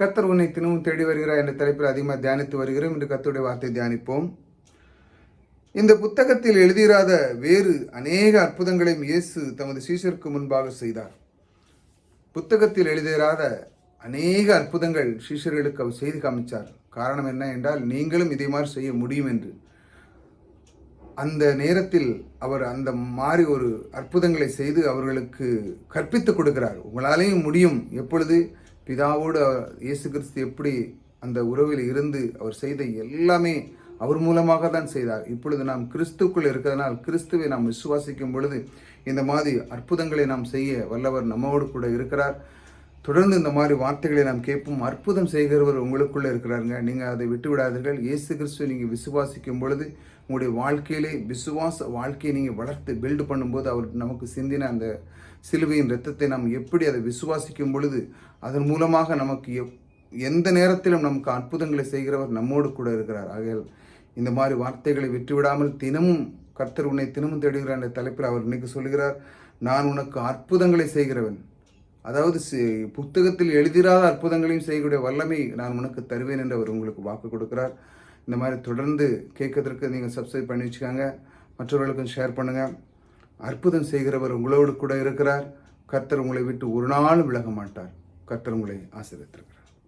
கர்த்தர் உன்னை தினமும் தேடி வருகிறார் என்ற தலைப்பில் அதிகமாக தியானித்து வருகிறோம். இன்று கர்த்தருடைய வார்த்தை தியானிப்போம். இந்த புத்தகத்தில் எழுதியிராத வேறு அநேக அற்புதங்களையும் இயேசு தமது சீஷருக்கு முன்பாக செய்தார். புத்தகத்தில் எழுதியிராத அநேக அற்புதங்கள் சீஷர்களுக்கு அவர் செய்து காமிச்சார். காரணம் என்ன என்றால், நீங்களும் இதே மாதிரி செய்ய முடியும் என்று. அந்த நேரத்தில் அவர் அந்த மாதிரி ஒரு அற்புதங்களை செய்து அவர்களுக்கு கற்பித்து கொடுக்கிறார். உங்களாலேயும் முடியும். எப்பொழுது? பிதாவோடு இயேசு கிறிஸ்து எப்படி அந்த உறவில் இருந்து அவர் செய்த எல்லாமே அவர் மூலமாக தான் செய்தார். இப்பொழுது நாம் கிறிஸ்துக்குள் இருக்கிறதுனால் கிறிஸ்துவை நாம் விசுவாசிக்கும் பொழுது இந்த மாதிரி அற்புதங்களை நாம் செய்ய வல்லவர் நம்மோடு கூட இருக்கிறார். தொடர்ந்து இந்த மாதிரி வார்த்தைகளை நாம் கேட்போம். அற்புதம் செய்கிறவர் உங்களுக்குள்ளே இருக்கிறாருங்க. நீங்கள் அதை விட்டு விடாதீர்கள். இயேசு கிறிஸ்துவை நீங்கள் விசுவாசிக்கும் பொழுது உங்களுடைய வாழ்க்கையிலே விசுவாச வாழ்க்கையை நீங்கள் வளர்த்து பில்டு பண்ணும்போது அவர் நமக்கு சிந்தின அந்த சிலுவையின் இரத்தத்தை நாம் எப்படி அதை விசுவாசிக்கும் பொழுது அதன் மூலமாக நமக்கு எந்த நேரத்திலும் நமக்கு அற்புதங்களை செய்கிறவர் நம்மோடு கூட இருக்கிறார். ஆகையால் இந்த மாதிரி வார்த்தைகளை விட்டுவிடாமல் தினமும் கர்த்தர் உன்னை தினமும் தேடுகிறார் என்ற தலைப்பில் அவர் இன்னைக்கு சொல்கிறார், நான் உனக்கு அற்புதங்களை செய்கிறவன். அதாவது புத்தகத்தில் எழுதிராத அற்புதங்களையும் செய்யக்கூடிய வல்லமை நான் உனக்கு தருவேன் என்று அவர் உங்களுக்கு வாக்கு கொடுக்கிறார். இந்த மாதிரி தொடர்ந்து கேட்கறதுக்கு நீங்கள் சப்ஸ்கிரைப் பண்ணி வச்சுக்காங்க, மற்றவர்களுக்கும் ஷேர் பண்ணுங்கள். அற்புதம் செய்கிறவர் உங்களோடு கூட இருக்கிறார். கர்த்தர் உங்களை விட்டு ஒரு நாளும் விலக மாட்டார். கர்த்தர் உங்களை ஆசீர்வதித்திருக்கிறார்.